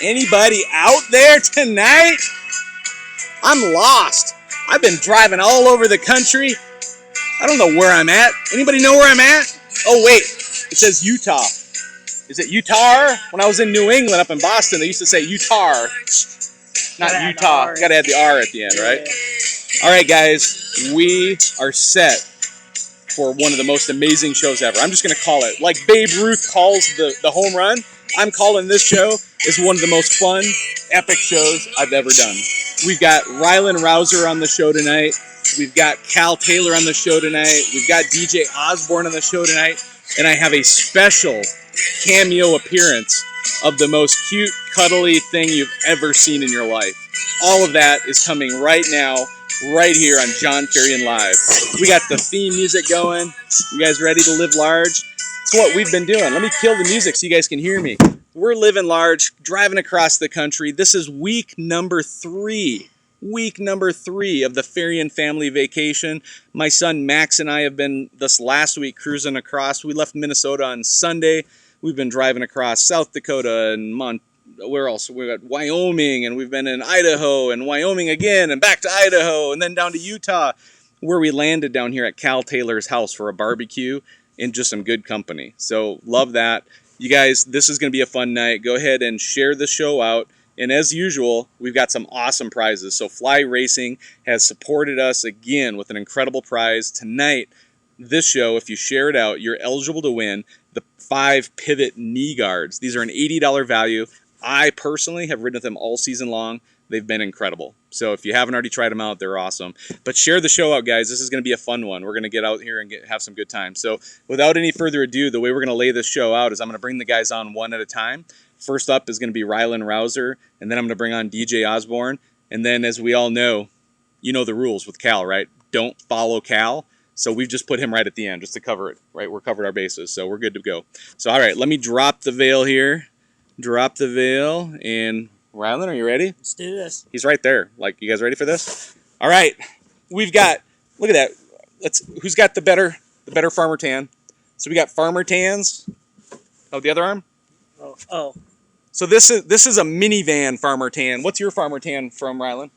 Anybody out there tonight? I'm lost. I've been driving all over the country. I don't know where I'm at. Anybody know where I'm at? Oh, wait. It says Utah. Is it Utah? When I was in New England up in Boston, they used to say Utah. Not Utah. Got to add the R at the end, right? Yeah. All right, guys. We are set for one of the most amazing shows ever. I'm just going to call it. Like Babe Ruth calls the home run, I'm calling this show is one of the most fun, epic shows I've ever done. We've got Rylan Rowser on the show tonight. We've got Cal Taylor on the show tonight. We've got DJ Osborne on the show tonight. And I have a special cameo appearance of the most cute, cuddly thing you've ever seen in your life. All of that is coming right now, right here on Jon Ferrian Live. We got the theme music going. You guys ready to live large? It's what we've been doing. Let me kill the music so you guys can hear me. We're living large, driving across the country. This is week number 3. Week number 3 of the Ferrian family vacation. My son Max and I have been this last week cruising across. We left Minnesota on Sunday. We've been driving across South Dakota and where else? We've got Wyoming, and we've been in Idaho and Wyoming again and back to Idaho and then down to Utah, where we landed down here at Cal Taylor's house for a barbecue and just some good company. So love that. You guys, this is going to be a fun night. Go ahead and share the show out. And as usual, we've got some awesome prizes. So Fly Racing has supported us again with an incredible prize. Tonight, this show, if you share it out, you're eligible to win the 5 Pivot knee guards. These are an $80 value. I personally have ridden with them all season long. They've been incredible. So if you haven't already tried them out, they're awesome. But share the show out, guys. This is going to be a fun one. We're going to get out here and have some good time. So without any further ado, the way we're going to lay this show out is I'm going to bring the guys on one at a time. First up is going to be Rylan Rowser, and then I'm going to bring on DJ Osborne. And then, as we all know, you know the rules with Cal, right? Don't follow Cal. So we've just put him right at the end just to cover it, right? We're covered our bases, so we're good to go. So, all right, let me drop the veil here. Drop the veil, and Rylan, are you ready? Let's do this. He's right there. Like, you guys ready for this? All right, we've got. Look at that. Who's got the better farmer tan? So we got farmer tans. Oh, the other arm. Oh. So this is a minivan farmer tan. What's your farmer tan from, Rylan?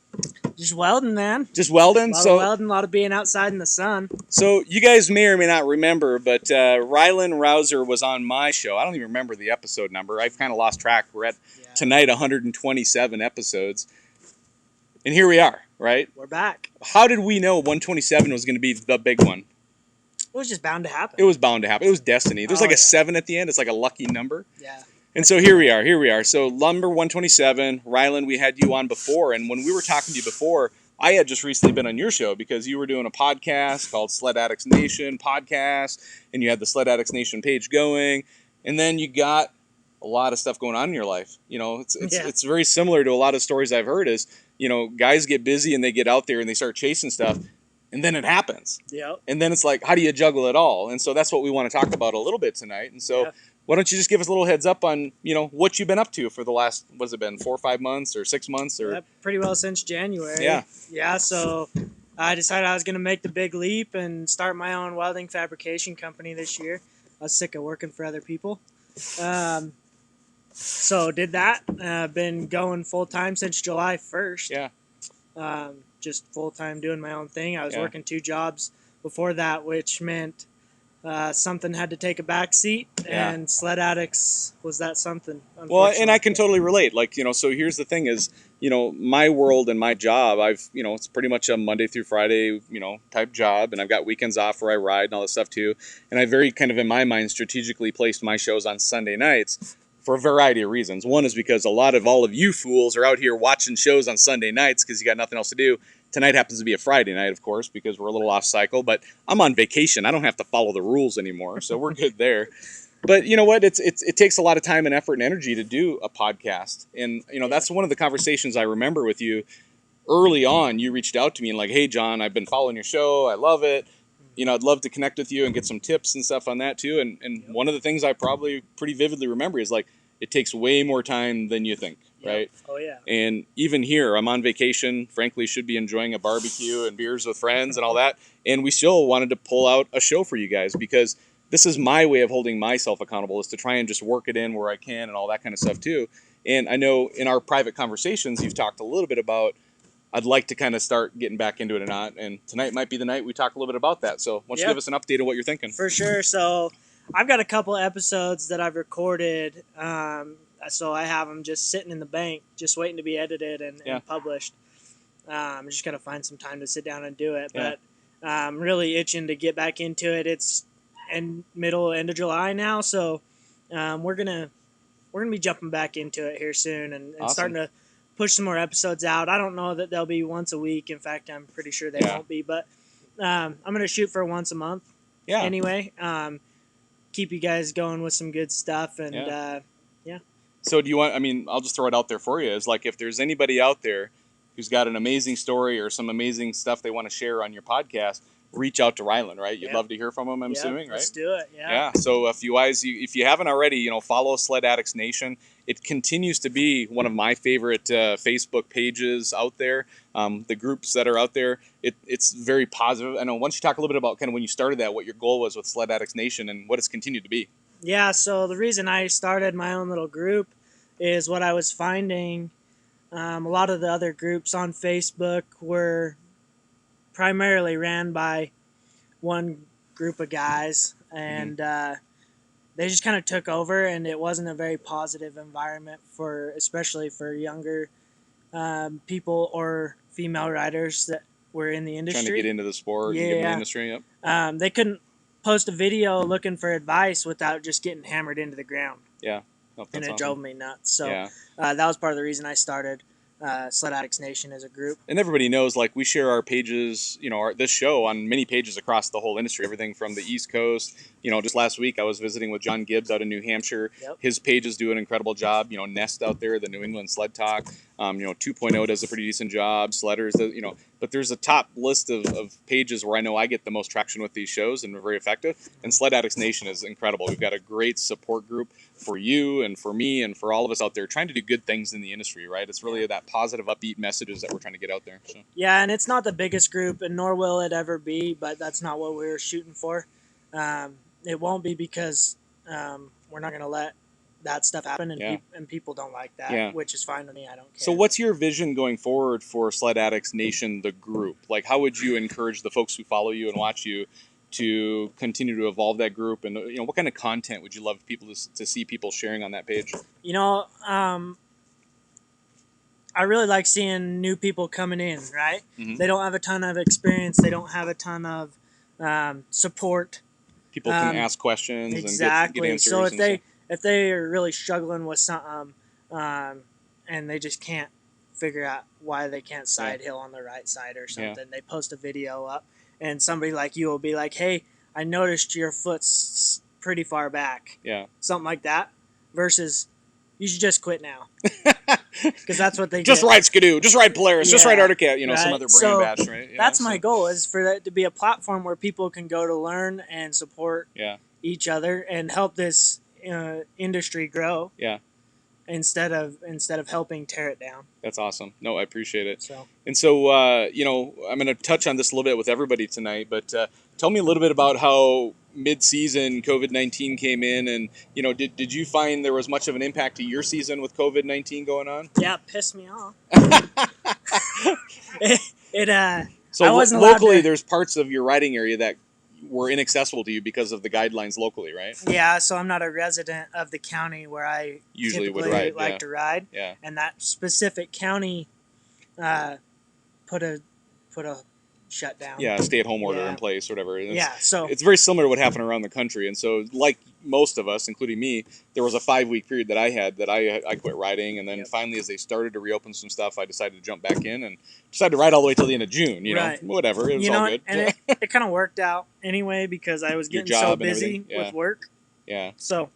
Just welding, man. Just welding? A lot of welding, a lot of being outside in the sun. So you guys may or may not remember, but Rylan Rowser was on my show. I don't even remember the episode number. I've kind of lost track. We're at, tonight, 127 episodes. And here we are, right? We're back. How did we know 127 was going to be the big one? It was just bound to happen. It was bound to happen. It was destiny. There's a 7 at the end. It's like a lucky number. Yeah. And so here we are. So number 127, Rylan, we had you on before. And when we were talking to you before, I had just recently been on your show because you were doing a podcast called Sled Addicts Nation podcast. And you had the Sled Addicts Nation page going. And then you got a lot of stuff going on in your life. You know, it's very similar to a lot of stories I've heard is, you know, guys get busy and they get out there and they start chasing stuff. And then it happens. Yep. And then it's like, how do you juggle it all? And so that's what we want to talk about a little bit tonight. And so why don't you just give us a little heads up on, you know, what you've been up to for the last, what's it been, 4 or 5 months or 6 months? Or pretty well since January. Yeah. Yeah, so I decided I was going to make the big leap and start my own welding fabrication company this year. I was sick of working for other people. So did that. I've been going full-time since July 1st. Yeah. Just full-time doing my own thing. I was working 2 jobs before that, which meant something had to take a back seat, and Sled Addicts was that something. Well, and I can totally relate. Like, you know, so here's the thing is, you know, my world and my job, you know, it's pretty much a Monday through Friday, you know, type job, and I've got weekends off where I ride and all this stuff too. And I very kind of, in my mind, strategically placed my shows on Sunday nights for a variety of reasons. One is because a lot of all of you fools are out here watching shows on Sunday nights because you got nothing else to do. Tonight happens to be a Friday night, of course, because we're a little off cycle, but I'm on vacation. I don't have to follow the rules anymore, so we're good there. But you know what? It takes a lot of time and effort and energy to do a podcast. And, you know, that's one of the conversations I remember with you early on. You reached out to me and like, hey, John, I've been following your show. I love it. You know, I'd love to connect with you and get some tips and stuff on that too. And one of the things I probably pretty vividly remember is like, it takes way more time than you think, right? Oh, yeah. And even here, I'm on vacation, frankly, should be enjoying a barbecue and beers with friends and all that. And we still wanted to pull out a show for you guys because this is my way of holding myself accountable, is to try and just work it in where I can and all that kind of stuff too. And I know in our private conversations, you've talked a little bit about, I'd like to kind of start getting back into it or not. And tonight might be the night we talk a little bit about that. So why don't you give us an update of what you're thinking? For sure. So I've got a couple episodes that I've recorded. So I have them just sitting in the bank, just waiting to be edited and published. I'm just going to find some time to sit down and do it. But I'm really itching to get back into it. It's end of July now. So we're gonna be jumping back into it here soon and starting to push some more episodes out. I don't know that they'll be once a week. In fact, I'm pretty sure they won't be. But I'm going to shoot for once a month anyway. Keep you guys going with some good stuff. And, So do you want, I mean, I'll just throw it out there for you. Is like, if there's anybody out there who's got an amazing story or some amazing stuff they want to share on your podcast, reach out to Rylan, right? You'd love to hear from him, I'm assuming, right? Let's do it, Yeah, so if you haven't already, follow Sled Addicts Nation. It continues to be one of my favorite Facebook pages out there. The groups that are out there, it's very positive. I know, once you talk a little bit about kind of when you started that, what your goal was with Sled Addicts Nation and what it's continued to be. Yeah, so the reason I started my own little group is what I was finding. A lot of the other groups on Facebook were primarily ran by one group of guys, and they just kind of took over, and it wasn't a very positive environment especially for younger people or female riders that were in the industry. Trying to get into the sport and get in the industry, They couldn't post a video looking for advice without just getting hammered into the ground. Yeah. And it drove me nuts. So that was part of the reason I started Sled Addicts Nation as a group. And everybody knows, like, we share our pages, this show on many pages across the whole industry, everything from the East Coast. Just last week I was visiting with John Gibbs out in New Hampshire. His pages do an incredible job. Nest out there, the New England Sled Talk. 2.0 does a pretty decent job. Sledders, but there's a top list of pages where I know I get the most traction with these shows and are very effective. And Sled Addicts Nation is incredible. We've got a great support group for you and for me and for all of us out there trying to do good things in the industry, right? It's really that positive, upbeat messages that we're trying to get out there. So. Yeah, and it's not the biggest group, and nor will it ever be, but that's not what we were shooting for. It won't be because we're not going to let that stuff happen, and people don't like that, which is fine with me. I don't care. So what's your vision going forward for Sled Addicts Nation, the group? Like, how would you encourage the folks who follow you and watch you to continue to evolve that group? And, what kind of content would you love people to see people sharing on that page? I really like seeing new people coming in, right? Mm-hmm. They don't have a ton of experience. They don't have a ton of support. People can ask questions and get answers. So if they are really struggling with something and they just can't figure out why they can't side hill on the right side or something, they post a video up, and somebody like you will be like, hey, I noticed your foot's pretty far back. Yeah. Something like that. Versus, you should just quit now. Because that's what they just ride Skidoo, just ride Polaris, just ride Arctic Cat, some other brand badge, right? That's my goal, is for that to be a platform where people can go to learn and support each other and help this industry grow. Yeah. Instead of helping tear it down. That's awesome. No, I appreciate it. So I'm going to touch on this a little bit with everybody tonight, but tell me a little bit about how mid-season COVID-19 came in, and did you find there was much of an impact to your season with COVID-19 going on? Yeah, it pissed me off. So locally, there's parts of your riding area that were inaccessible to you because of the guidelines locally, right? Yeah, so I'm not a resident of the county where I usually would like to ride. Yeah. And that specific county put a shutdown. Yeah, stay-at-home order in place, whatever. So it's very similar to what happened around the country. And so, like most of us, including me, there was a 5-week period that I had that I quit riding, and then finally, as they started to reopen some stuff, I decided to jump back in and decided to ride all the way till the end of June. Whatever, it was all good. And it kind of worked out anyway because I was getting so busy with work. Yeah. So.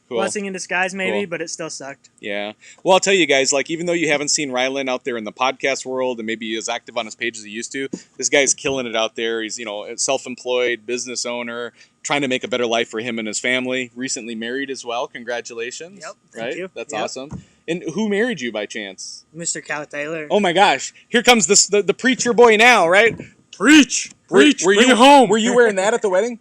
Cool. Blessing in disguise, maybe, but it still sucked. Yeah. Well, I'll tell you guys, like, even though you haven't seen Rylan out there in the podcast world and maybe as active on his page as he used to, this guy's killing it out there. He's, a self-employed business owner, trying to make a better life for him and his family. Recently married as well. Congratulations. Yep. Thank you. That's awesome. And who married you by chance? Mr. Cal Taylor. Oh my gosh. Here comes the preacher boy now, right? Preach. Bring it home. Were you wearing that at the wedding?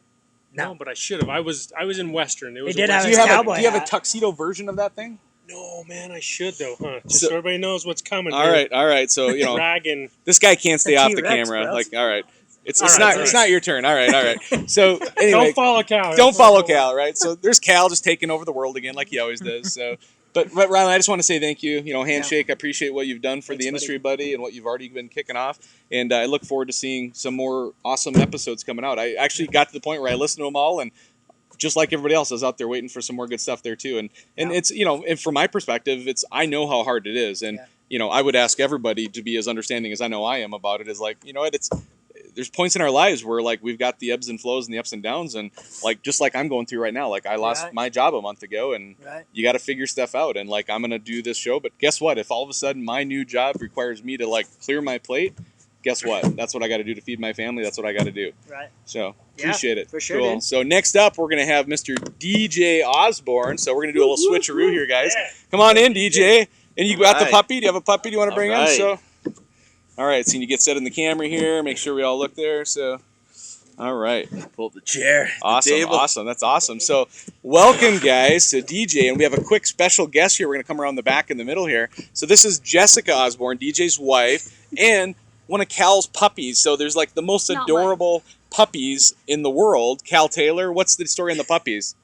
No, but I should have. I was in Western. It was He did a have Do Western. his you have cowboy do you have a hat. tuxedo version of that thing? No, man, I should though, huh? Just so everybody knows what's coming. All right. So Dragon. this guy can't stay It's a off the T-Rex, camera. bro. Like, all right, it's All right, not all it's right. not your turn. All right. So anyway, Don't follow Cal. don't follow Cal, right? So there's Cal just taking over the world again, like he always does. So, but Rylan, I just want to say thank you. Handshake. I appreciate what you've done for Thanks, the industry, buddy, and what you've already been kicking off. And I look forward to seeing some more awesome episodes coming out. I actually got to the point where I listened to them all, and just like everybody else, I was out there waiting for some more good stuff there too. And it's and from my perspective, I know how hard it is, and I would ask everybody to be as understanding as I know I am about it. Is like, there's points in our lives where like we've got the ebbs and flows and the ups and downs, and like just like I'm going through right now. Like I lost my job a month ago, and you got to figure stuff out. And like I'm gonna do this show, but guess what? If all of a sudden my new job requires me to like clear my plate, guess what? That's what I got to do to feed my family. That's what I got to do. Right. So appreciate it. For sure. Cool. Dude. So next up, we're gonna have Mr. DJ Osborne. So we're gonna do a little switcheroo here, guys. Yeah. Come on in, DJ. And you got the puppy? Do you have a puppy? Do you want to bring in? Right. So, all right. So you get set in the camera here. Make sure we all look there. So, all right. Pull up the chair. Awesome. The table. Awesome. That's awesome. So, welcome, guys, to DJ. And we have a quick special guest here. We're gonna come around the back in the middle here. So this is Jessica Osborne, DJ's wife, and one of Cal's puppies. So there's like the most adorable puppies in the world. Cal Taylor. What's the story on the puppies?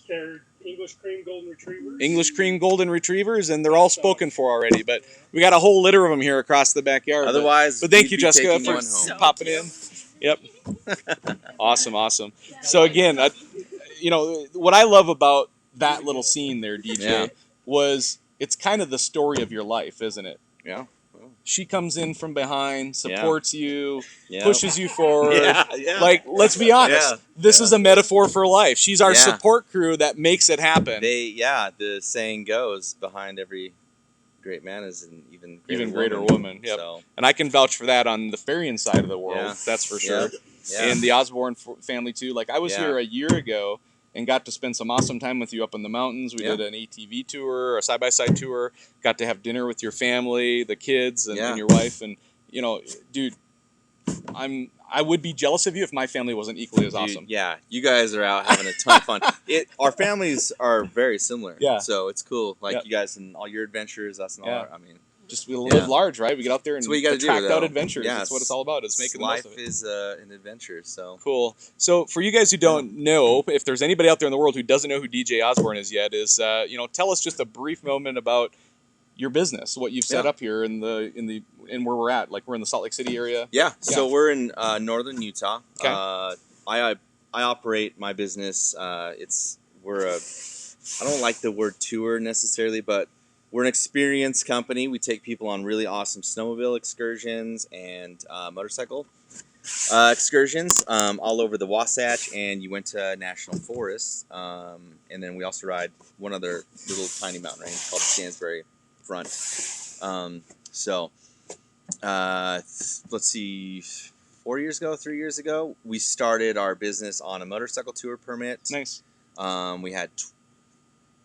They're English cream golden retrievers. English cream golden retrievers, and they're all spoken for already. But we got a whole litter of them here across the backyard. Otherwise, but thank we'd you, be Jessica, taking for one home. popping in. Yep. Awesome. So again, what I love about that little scene there, DJ, was it's kind of the story of your life, isn't it? Yeah. She comes in from behind, supports you, Yeah. pushes you forward. Yeah. Like, let's be honest. Yeah. This is a metaphor for life. She's our Yeah. support crew that makes it happen. The saying goes, behind every great man is an even greater woman. Yep. So, And I can vouch for that on the Ferrian side of the world. Yeah. That's for sure. Yeah. And the Osborne family too. Like I was Yeah. here a year ago and got to spend some awesome time with you up in the mountains. We did an ATV tour, a side-by-side tour. Got to have dinner with your family, the kids, and your wife. And dude, I would be jealous of you if my family wasn't equally as awesome. Yeah, you guys are out having a ton of fun. Our families are very similar. Yeah. So it's cool. Like Yep. you guys and all your adventures, us and all our, Just we live large, right? We get out there and That's what you gotta do, track out though. adventures. Yeah, That's what it's all about. It's making the most life of it. is an adventure. So Cool. So for you guys who don't know, if there's anybody out there in the world who doesn't know who DJ Osborne is yet, tell us just a brief moment about your business, what you've set up here in where we're at. Like we're in the Salt Lake City area. Yeah. So we're in northern Utah. Okay. I operate my business. I don't like the word tour necessarily, but we're an experience company. We take people on really awesome snowmobile excursions and motorcycle excursions all over the Wasatch and Uinta National Forest. And then we also ride one other little tiny mountain range called the Stansbury Front. Let's see, 3 years ago, we started our business on a motorcycle tour permit. Nice. We had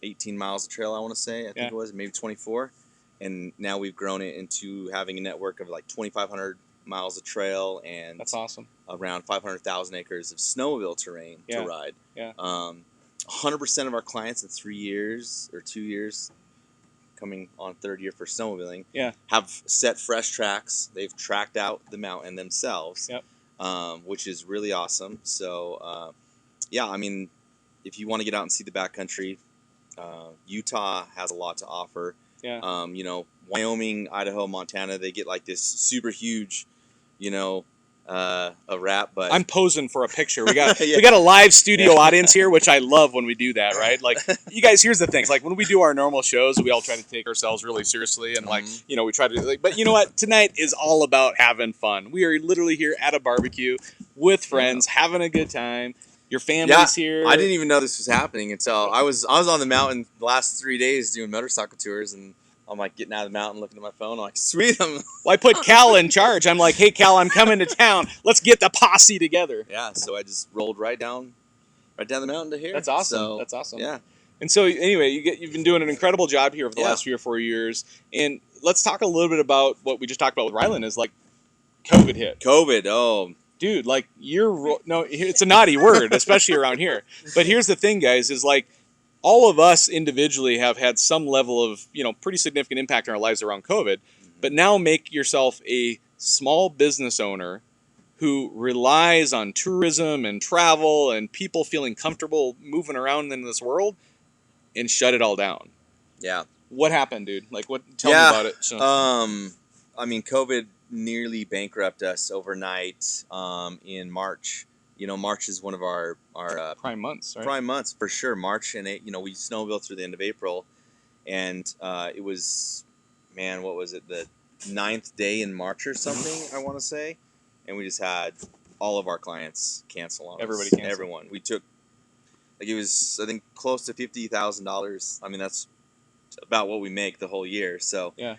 18 miles of trail, I want to say. I think it was, maybe 24. And now we've grown it into having a network of like 2,500 miles of trail and that's awesome. Around 500,000 acres of snowmobile terrain to ride. Yeah. 100% of our clients in 3 years or 2 years, coming on third year for snowmobiling, have set fresh tracks. They've tracked out the mountain themselves, which is really awesome. So, if you want to get out and see the backcountry, Utah has a lot to offer. Yeah. Wyoming, Idaho, Montana, they get like this super huge, a rap. But I'm posing for a picture. We got we got a live studio audience here, which I love when we do that. Right? Like you guys, here's the thing. Like when we do our normal shows, we all try to take ourselves really seriously, and we try to but you know what? Tonight is all about having fun. We are literally here at a barbecue with friends, having a good time. Your family's here. I didn't even know this was happening until I was on the mountain the last 3 days doing motorcycle tours, and I'm like getting out of the mountain, looking at my phone. I'm like, sweet. Well, I put Cal in charge. I'm like, hey, Cal, I'm coming to town. Let's get the posse together. Yeah, so I just rolled right down the mountain to here. That's awesome. So, that's awesome. Yeah. And so anyway, you've been doing an incredible job here over the last 3 or 4 years. And let's talk a little bit about what we just talked about with Rylan is like COVID hit. COVID. Oh, dude, like no, it's a naughty word, especially around here. But here's the thing, guys, is like all of us individually have had some level of, pretty significant impact in our lives around COVID. But now make yourself a small business owner who relies on tourism and travel and people feeling comfortable moving around in this world, and shut it all down. Yeah. What happened, dude? Like, tell me about it. So. I mean, COVID nearly bankrupted us overnight in March. March is one of our prime months, right? Prime months for sure. March and we snowmobiled through the end of April, and it was, man, what was it, the 9th day in March or something, I want to say, and we just had all of our clients cancel on us. Everybody canceled. Everyone. We took, it was, I think, close to $50,000. I mean, that's about what we make the whole year. So yeah,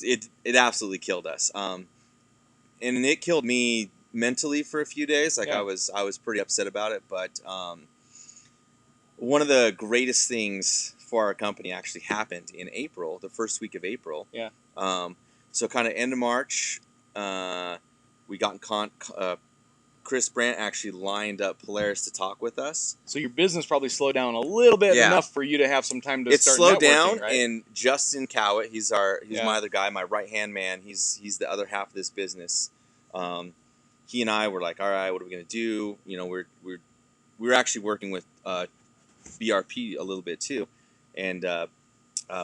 it absolutely killed us. And it killed me mentally for a few days. Like, I was pretty upset about it. But one of the greatest things for our company actually happened in April, the first week of April. Yeah. So kind of end of March, we got in Chris Brandt actually lined up Polaris to talk with us. So your business probably slowed down a little bit, enough for you to have some time to start slowed networking, down, right? and Justin Cowett, he's my other guy, my right-hand man. He's the other half of this business. He and I were like, all right, what are we going to do? We're actually working with BRP a little bit too. And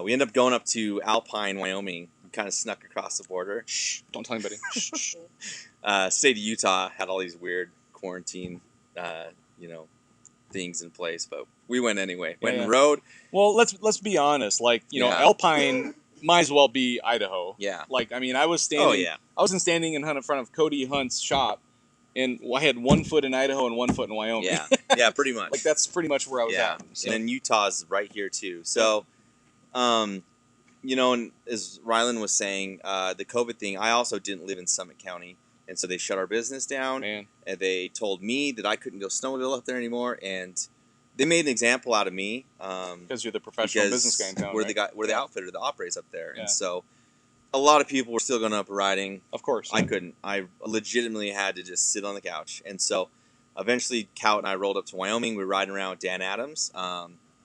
we ended up going up to Alpine, Wyoming. We kind of snuck across the border. Shh, don't tell anybody. State of Utah had all these weird quarantine, things in place, but we went anyway. Went and rode. Well, let's be honest. Like, Alpine might as well be Idaho. Yeah. Like, I mean, I was standing in front of Cody Hunt's shop, and I had 1 foot in Idaho and 1 foot in Wyoming. Yeah. Yeah, pretty much. Like, that's pretty much where I was at. So. And then Utah's right here too. So, and as Rylan was saying, the COVID thing, I also didn't live in Summit County. And so they shut our business down. Man. And they told me that I couldn't go snowmobile up there anymore. And they made an example out of me. Because you're the professional business guy in town, we're right? the guy, we're the outfitter that operates up there. Yeah. And so a lot of people were still going up riding. Of course. I couldn't. I legitimately had to just sit on the couch. And so eventually Cal and I rolled up to Wyoming. We were riding around with Dan Adams.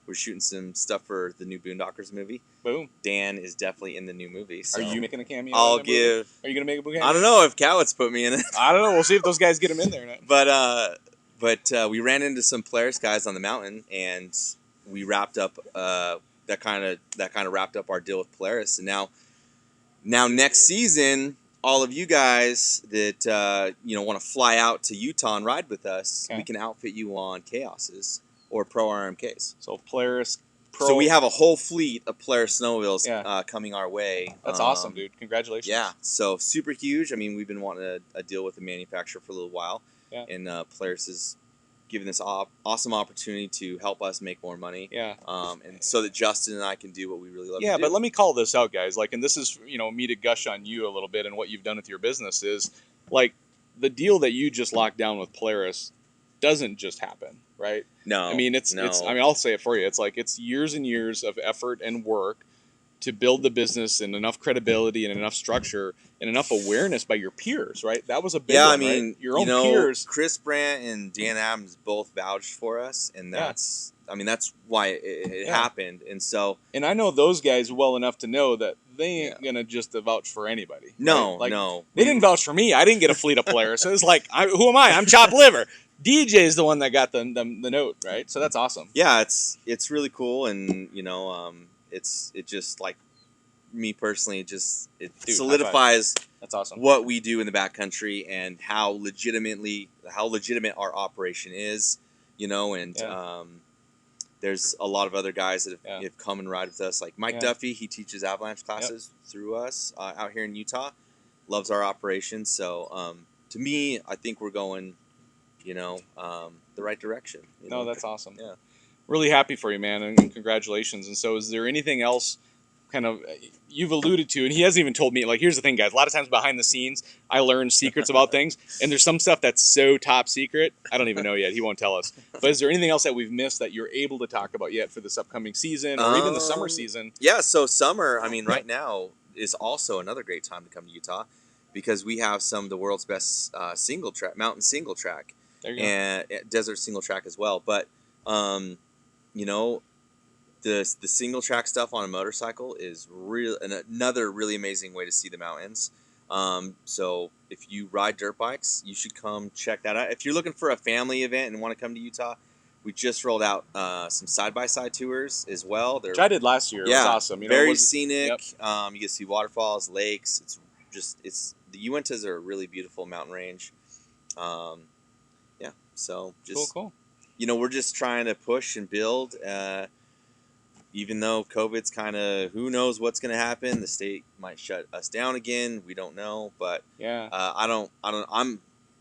We're shooting some stuff for the new Boondockers movie. Boom. Dan is definitely in the new movie. So Are you making a cameo? I'll in that give. Movie? Are you gonna make a cameo? I don't know if Cowett's put me in it. I don't know. We'll see if those guys get him in there or not. But we ran into some Polaris guys on the mountain, and we wrapped up. That kind of wrapped up our deal with Polaris, and now next season, all of you guys that want to fly out to Utah and ride with us, we can outfit you on Chaoses or Pro RMKs. So Polaris Pro. So we have a whole fleet of Polaris snowmobiles coming our way. That's awesome, dude. Congratulations. Yeah, so super huge. I mean, we've been wanting a deal with the manufacturer for a little while, and Polaris is giving this awesome opportunity to help us make more money. Yeah. And so that Justin and I can do what we really love to do. Yeah, but let me call this out, guys. Like, and this is, me to gush on you a little bit and what you've done with your business is, like, the deal that you just locked down with Polaris doesn't just happen, right? No. I mean, it's I'll say it for you. It's like, it's years and years of effort and work to build the business and enough credibility and enough structure and enough awareness by your peers, right? That was a big one, I mean, right? Your own peers. Chris Brandt and Dan Adams both vouched for us, and that's why it happened. And so, and I know those guys well enough to know that they ain't gonna just vouch for anybody. No, right? Like, no, they didn't vouch for me. I didn't get a fleet of Polaris. So it's like, who am I? I'm chopped liver. DJ's the one that got the note, right? So that's awesome. Yeah, it's really cool, and it just, like, me personally, it solidifies that's awesome what we do in the backcountry and how legitimate our operation is, and there's a lot of other guys that have come and ride with us, like Mike Duffy. He teaches avalanche classes through us out here in Utah, loves our operation. So to me, I think we're going the right direction. No, that's awesome. Yeah. Really happy for you, man, and congratulations. And so is there anything else kind of you've alluded to, and he hasn't even told me, like, here's the thing, guys, a lot of times behind the scenes, I learn secrets about things, and there's some stuff that's so top secret, I don't even know yet, he won't tell us. But is there anything else that we've missed that you're able to talk about yet for this upcoming season, or even the summer season? Yeah, so summer, I mean, right now is also another great time to come to Utah. because we have some of the world's best mountain single track, There you and desert single track as well. But you know, the single track stuff on a motorcycle is another really amazing way to see the mountains. So if you ride dirt bikes, you should come check that out. If you're looking for a family event and want to come to Utah, we just rolled out some side-by-side tours as well. Which I did last year. It was awesome. You know, very scenic. Yep. You get to see waterfalls, lakes. The Uintas are a really beautiful mountain range. Yeah, so just cool. You know, we're just trying to push and build. Even though COVID's kind of, who knows what's going to happen. The state might shut us down again. We don't know, but yeah, I'm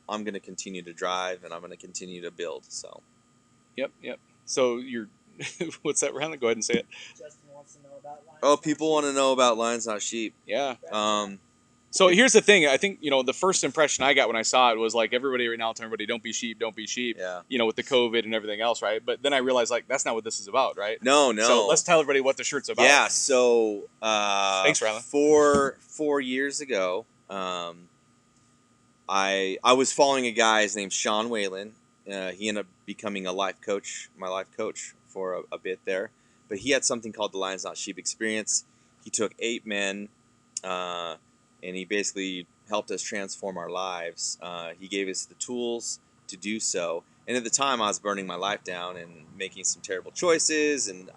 going to continue to drive, and I'm going to continue to build. So. Yep. So you're, what's that, Rylan? Go ahead and say it. Justin wants to know about lions. Oh, people want to know about lions, not sheep. Yeah. So here's the thing. I think, you know, the first impression I got when I saw it was like, everybody right now telling everybody, don't be sheep. Yeah. You know, with the COVID and everything else, right? But then I realized, like, that's not what this is about, right? No. So let's tell everybody what the shirt's about. Yeah. So thanks, Rylan. 4 years ago, I was following a guy. His name's Sean Whalen. He ended up becoming my life coach for a bit there. But he had something called the Lions Not Sheep Experience. He took 8 men, and he basically helped us transform our lives. He gave us the tools to do so. And at the time, I was burning my life down and making some terrible choices, and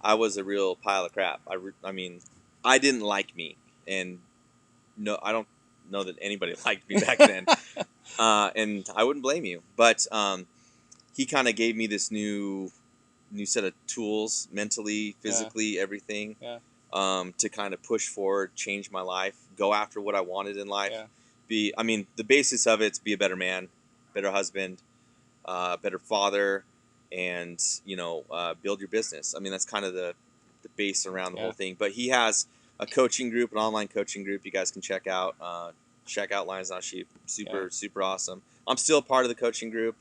I was a real pile of crap. I mean, I didn't like me, and no, I don't know that anybody liked me back then. And I wouldn't blame you, but he kind of gave me this new set of tools, mentally, physically, everything, to kind of push forward, change my life, go after what I wanted in life. Yeah. The basis of it's be a better man, better husband, better father, and build your business. I mean, that's kind of the base around the whole thing. But he has a coaching group, an online coaching group you guys can check out. Check out Lions Not Sheep. Super awesome. I'm still part of the coaching group.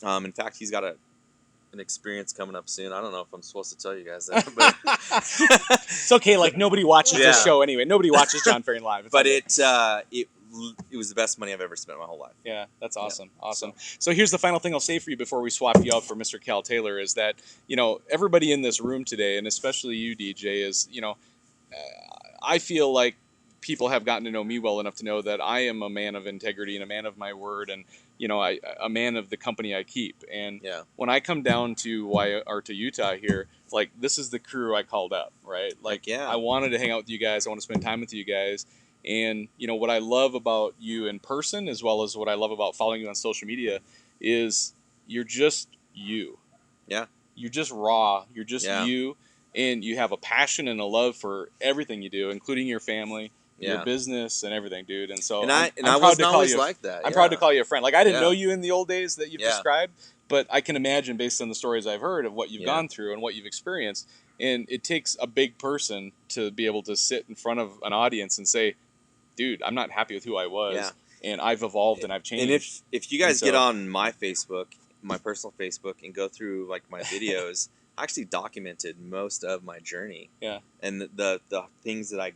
In fact, he's got an experience coming up soon. I don't know if I'm supposed to tell you guys that, but it's okay. Like, nobody watches this show anyway. Nobody watches Jon Ferrian live. But it was the best money I've ever spent in my whole life. Yeah, that's awesome. Yeah. Awesome. So here's the final thing I'll say for you before we swap you out for Mr. Cal Taylor is that, everybody in this room today, and especially you, DJ, is, I feel like people have gotten to know me well enough to know that I am a man of integrity and a man of my word, and a man of the company I keep. And when I come down to Utah here, like, this is the crew I called up, right? Like, I wanted to hang out with you guys. I want to spend time with you guys. And what I love about you in person, as well as what I love about following you on social media, is you're just you. Yeah. You're just raw. You're just you, and you have a passion and a love for everything you do, including your family. Your business and everything, dude. And so I wasn't always like that. I'm proud to call you a friend. Like, I didn't know you in the old days that you've described, but I can imagine, based on the stories I've heard of what you've gone through and what you've experienced. And it takes a big person to be able to sit in front of an audience and say, dude, I'm not happy with who I was, and I've evolved and I've changed. And if you guys get on my Facebook, my personal Facebook, and go through like my videos, I actually documented most of my journey. Yeah. And the things that I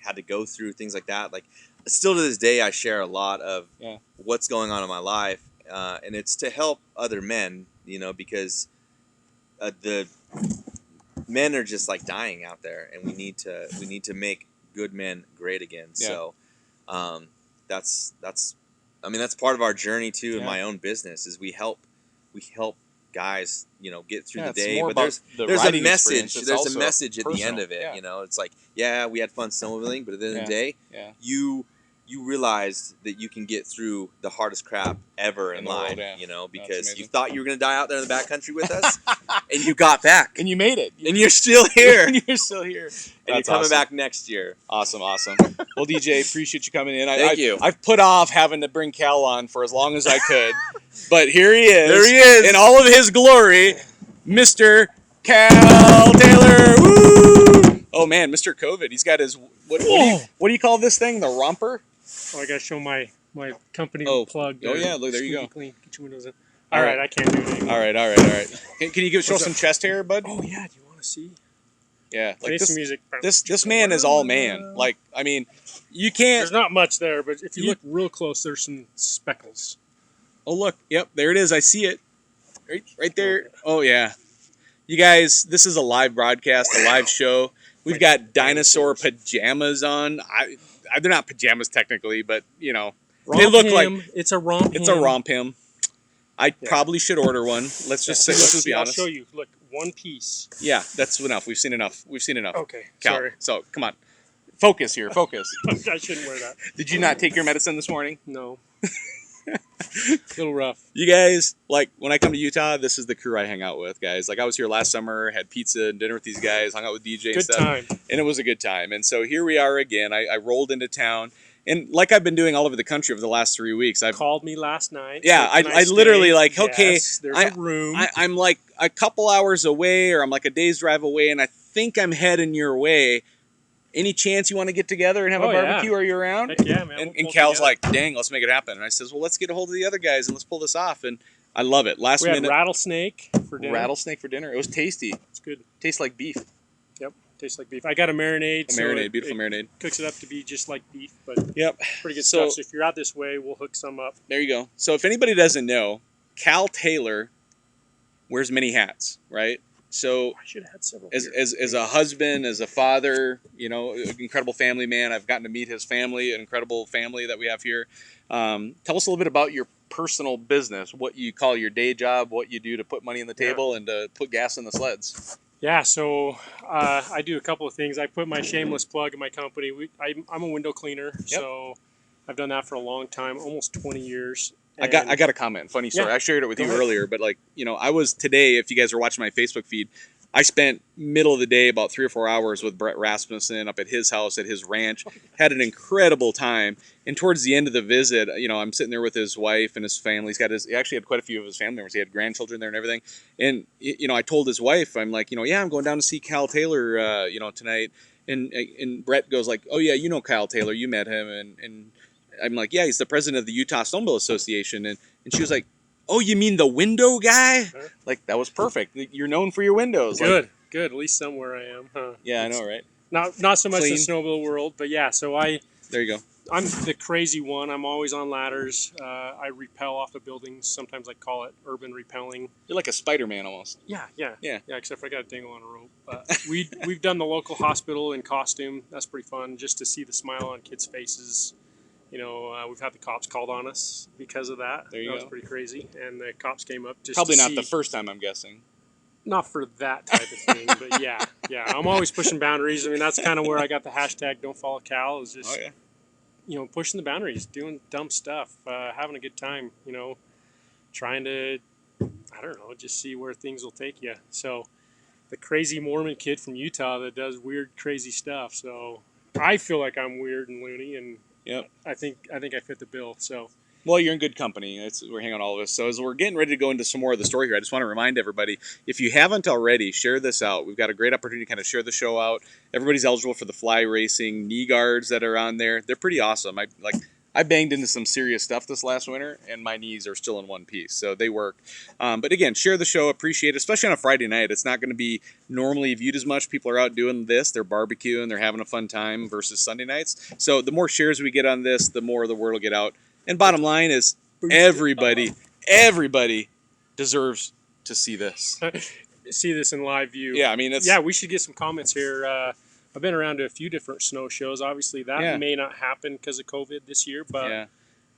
had to go through, things like that. Like, still to this day, I share a lot of what's going on in my life, and it's to help other men, because the men are just like dying out there, and we need to make good men great again. So, that's part of our journey too in my own business. Is we help guys, get through the day, but there's a message. There's a message at the end of it. It's like, we had fun snowmobiling, but at the end of the day, you realized that you can get through the hardest crap ever in life, because you thought you were going to die out there in the backcountry with us, and you got back. And you made it. And you're still here. And you're still here. And you're coming back next year. Awesome. Well, DJ, appreciate you coming in. Thank you. I've put off having to bring Cal on for as long as I could, but here he is. There he is. In all of his glory, Mr. Cal Taylor. Woo! Oh, man, Mr. COVID. He's got his, what do you call this thing? The romper? Oh, I got to show my company plug. Oh, yeah, look, there you go. Clean. Get your windows in. All right, I can't do it anymore. All right. Can you show some chest hair, bud? Oh, yeah, do you want to see? Yeah, like Face music. this man is all man. Like, I mean, you can't. There's not much there, but if you look real close, there's some speckles. Oh, look. Yep, there it is. I see it. Right there. Oh, yeah. You guys, this is a live broadcast, a live show. We've got dinosaur pajamas on. They're not pajamas technically, but, you know, they look like... It's a romp. It's a romp him. I probably should order one. Let's just be honest. I'll show you. Look, one piece. Yeah, that's enough. We've seen enough. Okay, Cal, sorry. So, come on. Focus here. Focus. I shouldn't wear that. Did you not take your medicine this morning? No. A little rough. You guys, like, when I come to Utah, this is the crew I hang out with, guys. Like, I was here last summer, had pizza and dinner with these guys, hung out with DJ and stuff. Good time. And it was a good time. And so here we are again. I rolled into town. And like I've been doing all over the country over the last 3 weeks. I've called me last night. Yeah, I literally like, okay, yes, there's a room. I'm like a couple hours away, or I'm like a day's drive away, and I think I'm heading your way. Any chance you want to get together and have a barbecue? Are you around? Heck yeah, man. And Cal's like, dang, let's make it happen. And I says, well, let's get a hold of the other guys and let's pull this off. And I love it. Last we minute. had rattlesnake for dinner. Rattlesnake for dinner. It was tasty. It's good. Tastes like beef. Yep, tastes like beef. I got a marinade. Beautiful marinade. Cooks it up to be just like beef, but pretty good stuff. So if you're out this way, we'll hook some up. There you go. So if anybody doesn't know, Cal Taylor wears many hats, right? So I should have had several. As a husband, as a father, you know, an incredible family man. I've gotten to meet his family, an incredible family that we have here. Tell us a little bit about your personal business, what you call your day job, what you do to put money on the table and to put gas in the sleds. Yeah, so I do a couple of things. I put my shameless plug in my company. I'm a window cleaner, so I've done that for a long time, almost 20 years. I got a comment. Funny story. I shared it with you earlier, but like, you know, I was today, if you guys are watching my Facebook feed, I spent middle of the day about 3 or 4 hours with Brett Rasmussen up at his house, at his ranch. Had an incredible time. And towards the end of the visit, you know, I'm sitting there with his wife and his family. He actually had quite a few of his family members. He had grandchildren there and everything. And, you know, I told his wife, I'm like, you know, I'm going down to see Cal Taylor, you know, tonight. And Brett goes like, oh yeah, you know Cal Taylor, you met him. And I'm like, yeah, he's the president of the Utah Snowmobile Association. And she was like, oh, you mean the window guy? Like, that was perfect. You're known for your windows. Good, like, good. At least somewhere I am. Huh? Yeah, I know, right? Not so much the snowmobile world, but yeah. So there you go. I'm the crazy one. I'm always on ladders. I rappel off of buildings. Sometimes I call it urban rappelling. You're like a Spider-Man almost. Yeah. Except for I got a dangle on a rope. We've done the local hospital in costume. That's pretty fun, just to see the smile on kids' faces. You know, we've had the cops called on us because of that. There you go. That was pretty crazy. And the cops came up just probably to not see. The first time, I'm guessing. Not for that type of thing, but yeah. I'm always pushing boundaries. I mean, that's kind of where I got the hashtag Don't Follow Cal. Is just, you know, pushing the boundaries, doing dumb stuff, having a good time. You know, trying to, I don't know, just see where things will take you. So, the crazy Mormon kid from Utah that does weird, crazy stuff. So, I feel like I'm weird and loony, and I think I fit the bill. So, well, you're in good company. We're hanging on all of us. So as we're getting ready to go into some more of the story here, I just want to remind everybody, if you haven't already, share this out. We've got a great opportunity to kind of share the show out. Everybody's eligible for the fly racing knee guards that are on there. They're pretty awesome. I banged into some serious stuff this last winter, and my knees are still in one piece, so they work. But again, share the show, appreciate it, especially on a Friday night. It's not going to be normally viewed as much. People are out doing this, they're barbecuing, they're having a fun time versus Sunday nights. So the more shares we get on this, the more the word will get out. And bottom line is, everybody deserves to see this. See this in live view. Yeah, I mean, we should get some comments here. I've been around to a few different snow shows. Obviously, that may not happen because of COVID this year, but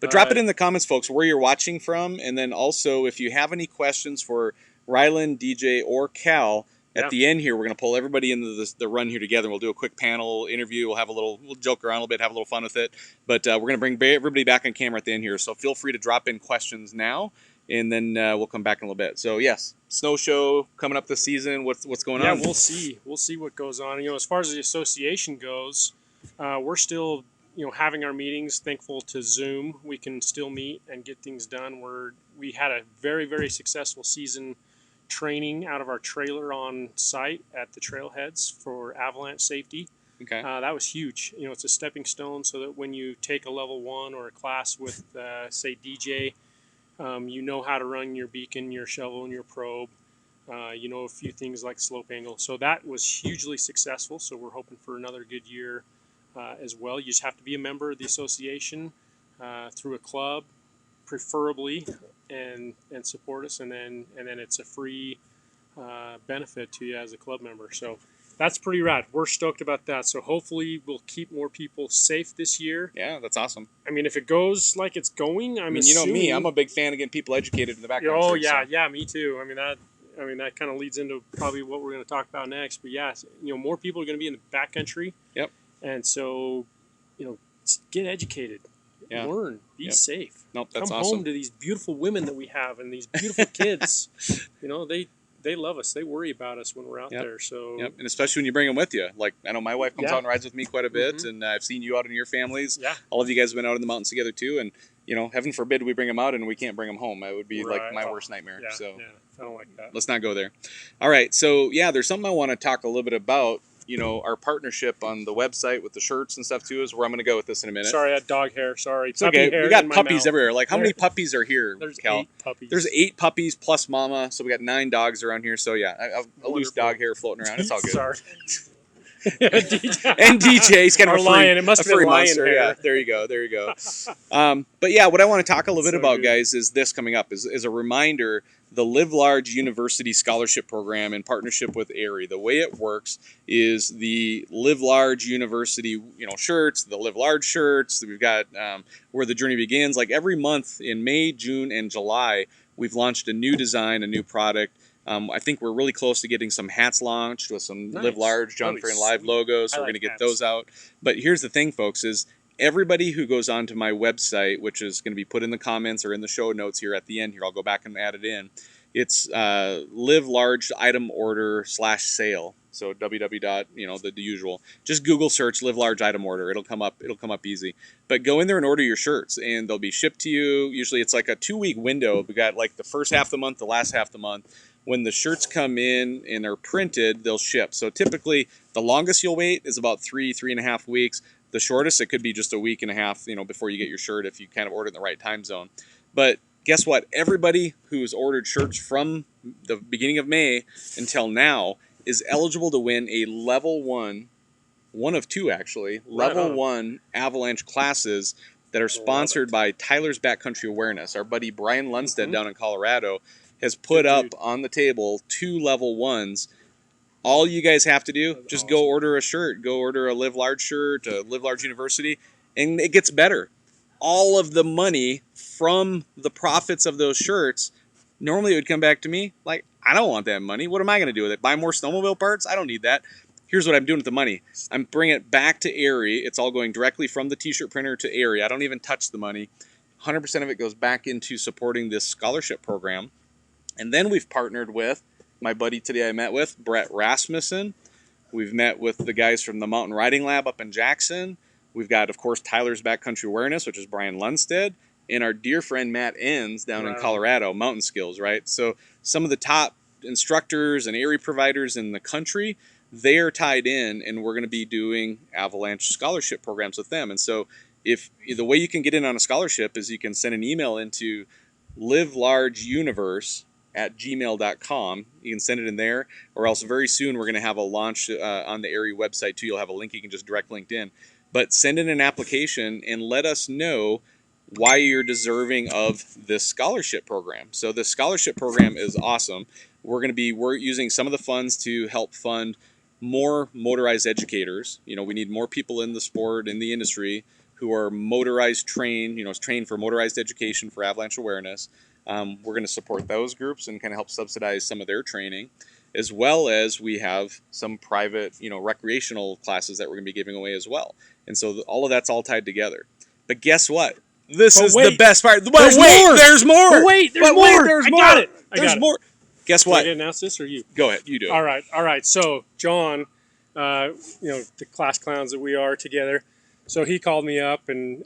drop it in the comments, folks, where you're watching from, and then also if you have any questions for Rylan, DJ, or Cal. At the end here, we're going to pull everybody into the run here together. We'll do a quick panel interview. We'll joke around a little bit, have a little fun with it. But we're going to bring everybody back on camera at the end here. So feel free to drop in questions now, and then we'll come back in a little bit. So yes, snow show coming up this season. What's going on? Yeah, we'll see. We'll see what goes on. You know, as far as the association goes, we're still having our meetings. Thankful to Zoom, we can still meet and get things done. We had a very, very successful season training out of our trailer on site at the trailheads for avalanche safety. Okay. That was huge. You know, it's a stepping stone so that when you take a level 1 or a class with, say, DJ, you know how to run your beacon, your shovel, and your probe. A few things like slope angle. So that was hugely successful. So we're hoping for another good year as well. You just have to be a member of the association through a club, preferably, and support us. And then it's a free benefit to you as a club member. So that's pretty rad. We're stoked about that. So hopefully we'll keep more people safe this year. Yeah, that's awesome. I mean, if it goes like it's going, I mean, you know me, I'm a big fan of getting people educated in the backcountry. Oh yeah, yeah, me too. I mean that kind of leads into probably what we're going to talk about next. But yeah, more people are going to be in the backcountry. Yep. And so, get educated, learn, be safe. Nope, that's Come awesome. home to these beautiful women that we have and these beautiful kids. They love us. They worry about us when we're out there. So and especially when you bring them with you. Like, I know my wife comes out and rides with me quite a bit, and I've seen you out in your families. Yeah. All of you guys have been out in the mountains together too, and heaven forbid we bring them out and we can't bring them home. That would be like my worst nightmare. Yeah, so I don't like that. let's not go there. All right, so there's something I want to talk a little bit about. Our partnership on the website with the shirts and stuff too is where I'm going to go with this in a minute. Sorry, I had dog hair. Sorry. It's okay. We got puppies everywhere. Like, how many puppies are here, There's Cal? 8 puppies. There's 8 puppies plus mama, so we got 9 dogs around here. So a loose dog hair floating around. It's all good. Sorry. And DJ, he's kind of a lion. It must a be a furry lion monster. hair. Yeah, there you go. But what I want to talk a little bit about, guys, is this coming up is a reminder. The Live Large University Scholarship Program in partnership with ARI. The way it works is the Live Large University, shirts, the Live Large shirts. We've got Where the Journey Begins. Like every month in May, June, and July, we've launched a new design, a new product. I think we're really close to getting some hats launched with some Live Large, Jon Ferrian Live logos. So we're going to get those out. But here's the thing, folks, is everybody who goes onto my website, which is going to be put in the comments or in the show notes here at the end here, I'll go back and add it in. It's Live Large Item Order /sale. So www. The usual. Just Google search Live Large Item Order. It'll come up easy. But go in there and order your shirts, and they'll be shipped to you. Usually it's like a 2-week window. We got like the first half of the month, the last half of the month. When the shirts come in and are printed, they'll ship. So typically, the longest you'll wait is about 3.5 weeks. The shortest, it could be just a week and a half, before you get your shirt if you kind of order it in the right time zone. But guess what? Everybody who's ordered shirts from the beginning of May until now is eligible to win a level 1 of 2 actually, level 1 avalanche classes that are sponsored by Tyler's Backcountry Awareness. Our buddy Brian Lundstedt down in Colorado has put up on the table 2 level 1s. All you guys have to do, just go order a shirt. Go order a Live Large shirt, a Live Large University, and it gets better. All of the money from the profits of those shirts, normally it would come back to me. Like, I don't want that money. What am I going to do with it? Buy more snowmobile parts? I don't need that. Here's what I'm doing with the money. I'm bringing it back to ARI. It's all going directly from the t-shirt printer to ARI. I don't even touch the money. 100% of it goes back into supporting this scholarship program. And then we've partnered with my buddy today I met with, Brett Rasmussen. We've met with the guys from the Mountain Riding Lab up in Jackson. We've got, of course, Tyler's Backcountry Awareness, which is Brian Lundstedt, and our dear friend Matt Enns down in Colorado, Mountain Skills, right? So some of the top instructors and ARI providers in the country, they are tied in, and we're going to be doing avalanche scholarship programs with them. And so if the way you can get in on a scholarship is you can send an email into livelargeuniverse@gmail.com. You can send it in there, or else very soon we're going to have a launch on the ARI website too. You'll have a link you can just direct linked in. But send in an application and let us know why you're deserving of this scholarship program. So this scholarship program is awesome. We're using some of the funds to help fund more motorized educators. We need more people in the sport, in the industry, who are motorized trained, trained for motorized education for avalanche awareness. We're going to support those groups and kind of help subsidize some of their training, as well as we have some private, recreational classes that we're going to be giving away as well. And so all of that's all tied together. But guess what? This is the best part. There's more. There's more. But wait, there's more. I got it. There's more. Guess what? Can I announce this or you? Go ahead. You do it. All right. So John, the class clowns that we are together. So he called me up and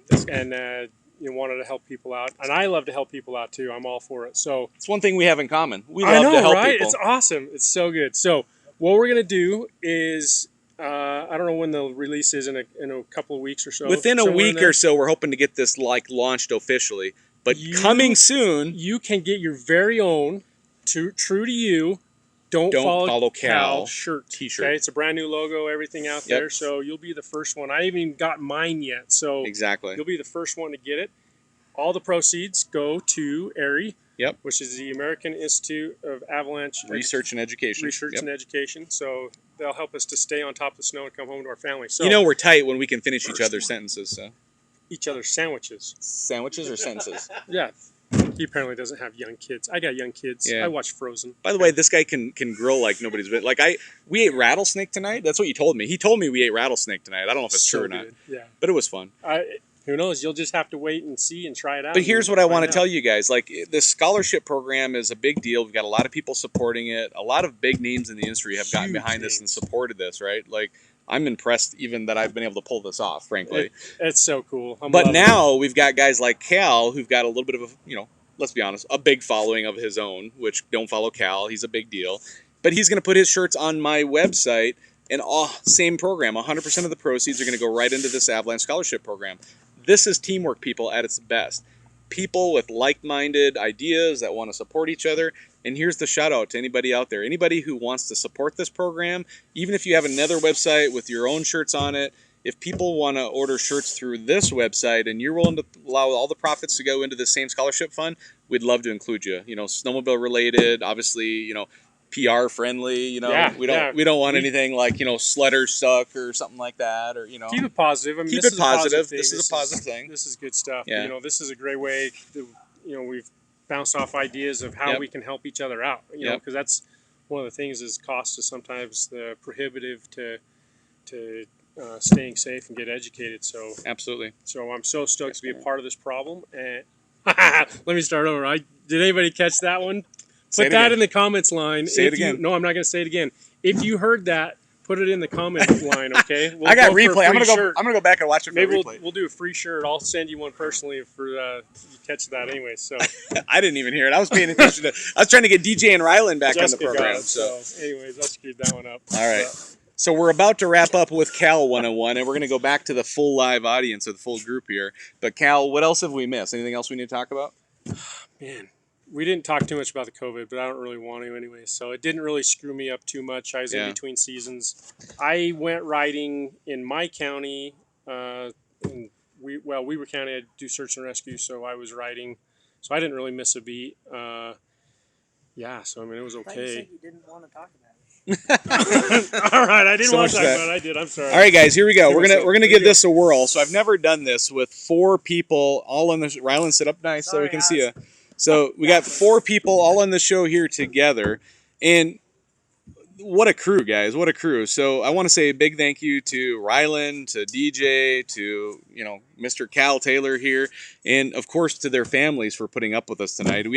wanted to help people out, and I love to help people out too. I'm all for it. So it's one thing we have in common. We love to help people. It's awesome. It's so good. So what we're gonna do is, I don't know when the release is in a couple of weeks or so. Within a week or so, we're hoping to get this launched officially. But coming soon, you can get your very own, true to you, Don't Follow Cal Cal shirt. T-shirt. Okay, it's a brand new logo, everything out there. So you'll be the first one. I haven't even got mine yet. So exactly, you'll be the first one to get it. All the proceeds go to ARI, which is the American Institute of Avalanche Research and Education. And Education. So they'll help us to stay on top of the snow and come home to our family. So we're tight when we can finish each other's sentences. So each other's sandwiches. Sandwiches or sentences? Yeah. He apparently doesn't have young kids. I got young kids. I watch Frozen. By the way, this guy can grill like nobody's been. Like we ate rattlesnake tonight. That's what you told me. He told me we ate rattlesnake tonight. I don't know if it's true or not. Yeah. But it was fun. Who knows? You'll just have to wait and see and try it out. But here's what I want to tell you guys. Like, this scholarship program is a big deal. We've got a lot of people supporting it. A lot of big names in the industry have gotten behind this and supported this, right? Like, I'm impressed even that I've been able to pull this off, frankly. It's so cool. But now we've got guys like Cal who've got a little bit of a, let's be honest, a big following of his own, which don't follow Cal. He's a big deal. But he's going to put his shirts on my website, and same program. 100% of the proceeds are going to go right into this Avalanche Scholarship Program. This is teamwork, people, at its best. People with like-minded ideas that want to support each other. And here's the shout-out to anybody out there. Anybody who wants to support this program, even if you have another website with your own shirts on it, if people want to order shirts through this website and you're willing to allow all the profits to go into the same scholarship fund, we'd love to include you. Snowmobile related, obviously, PR friendly. We don't want anything like sledders suck or something like that, or keep it positive. I mean, keep it positive. This is a positive thing. This is good stuff. Yeah. This is a great way to, we've bounced off ideas of how we can help each other out. Because that's one of the things is cost is sometimes the prohibitive to staying safe and get educated. So absolutely. So I'm so stoked to be a part of this problem. And let me start over. Did anybody catch that one? Put that in the comments line. Say it again. No, I'm not going to say it again. If you heard that, put it in the comment line, okay? I got replay. I'm gonna go back and watch it for Maybe replay. We'll do a free shirt. I'll send you one personally for you catch that anyway. So I didn't even hear it. I was paying attention I was trying to get DJ and Rylan back Jessica on the program. So anyways, I screwed that one up. All right. So we're about to wrap up with Cal 101, and we're going to go back to the full live audience, or the full group here. But Cal, what else have we missed? Anything else we need to talk about? Man, we didn't talk too much about the COVID, but I don't really want to anyway. So it didn't really screw me up too much. I was in between seasons. I went riding in my county. In Weber County, I do search and rescue, so I was riding. So I didn't really miss a beat. So I mean, it was okay. You said you didn't want to talk about it. All right, I didn't want to talk about it. I did. I'm sorry. All right, guys, here we go. We're gonna give this a whirl. So I've never done this with 4 people all on the. Rylan, sit up nice so we can see you. So we got 4 people all on the show here together, and what a crew, guys! What a crew! So I want to say a big thank you to Rylan, to DJ, to Mr. Cal Taylor here, and of course to their families for putting up with us tonight.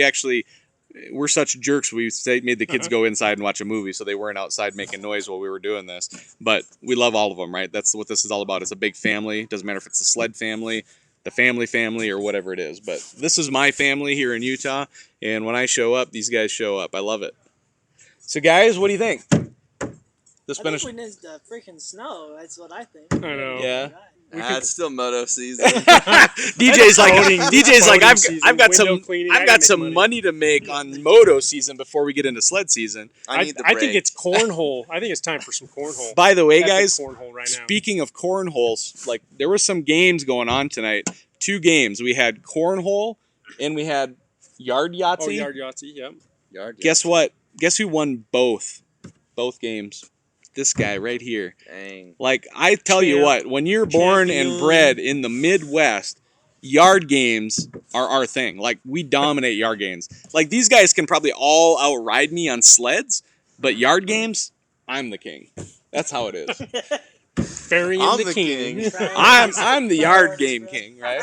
We're such jerks. We made the kids go inside and watch a movie so they weren't outside making noise while we were doing this. But we love all of them, right? That's what this is all about. It's a big family. Doesn't matter if it's the Sled family, the family, or whatever it is. But this is my family here in Utah. And when I show up, these guys show up. I love it. So, guys, what do you think? I think we need the freaking snow. That's what I think. I know. Yeah. It's still moto season. DJ's like I've got some money to make on moto season before we get into sled season. I think it's cornhole. I think it's time for some cornhole. By the way, guys, cornhole right now. Speaking of cornholes, like there were some games going on tonight. 2 games. We had cornhole and we had yard Yahtzee. Oh, yard Yahtzee. Yep. Yard Yahtzee. Guess what? Guess who won both games? This guy right here. Dang. Like, I tell you what, when you're born and bred in the Midwest, yard games are our thing. Like, we dominate yard games. Like, these guys can probably all outride me on sleds, but yard games, I'm the king. That's how it is. I'm the king. I'm the yard game king, right?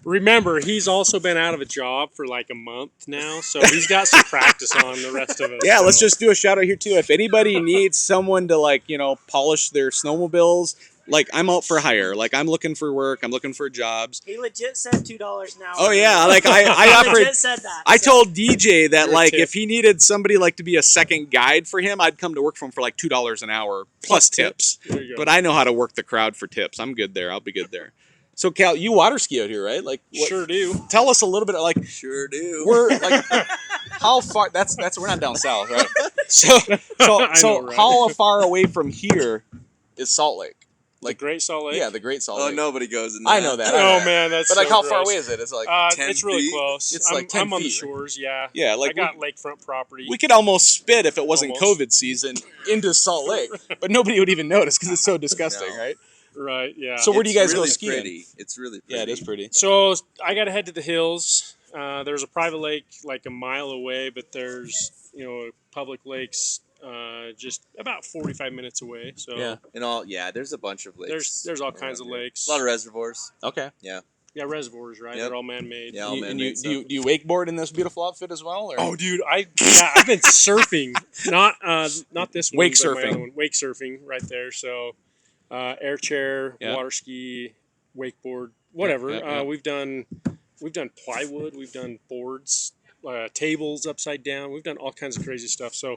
Remember, he's also been out of a job for like a month now, so he's got some practice on the rest of us. Yeah, let's just do a shout out here too. If anybody needs someone to polish their snowmobiles, like I'm out for hire. Like I'm looking for work. I'm looking for jobs. He legit said $2 an hour. Oh yeah, like I offered. Legit said that. I told DJ that Your tip. if he needed somebody to be a second guide for him, I'd come to work for him for like $2 an hour plus tips. There you go. But I know how to work the crowd for tips. I'm good there. I'll be good there. So Cal, you water ski out here, right? Like sure do. Tell us a little bit. Sure do. We're like how far? That's we're not down south, right? So I know, right? how far away from here is Salt Lake? Like Great Salt Lake? Yeah, the Great Salt Oh, Lake. nobody goes in that. I know that. Oh man, that's But like, so how far gross. away is it? It's like 10 it's really feet? close. It's I'm, like 10 I'm on the feet. shores. Yeah. Yeah, like I got lakefront property. we could almost spit if it wasn't Almost. COVID season into Salt Lake, but nobody would even notice because it's so disgusting, No. right? Right. Yeah. So where do you guys go really skiing? Pretty. It's really pretty. Yeah, it is pretty. So I got to head to the hills. There's a private lake like a mile away, but there's public lakes just about 45 minutes away. So Yeah. And all, there's a bunch of lakes. there's all kinds of around here. lakes. A lot of reservoirs. Okay. Yeah, reservoirs, right? Yep. They're all man-made. Yeah, all And man-made do you wakeboard in this beautiful outfit as well? Or? Oh, dude, I've been surfing, not this one, Wake but my surfing. other one. Wake surfing, right there. So, air chair, Yeah. water ski, wakeboard, whatever. Yeah. We've done plywood, we've done boards, tables upside down. We've done all kinds of crazy stuff. So,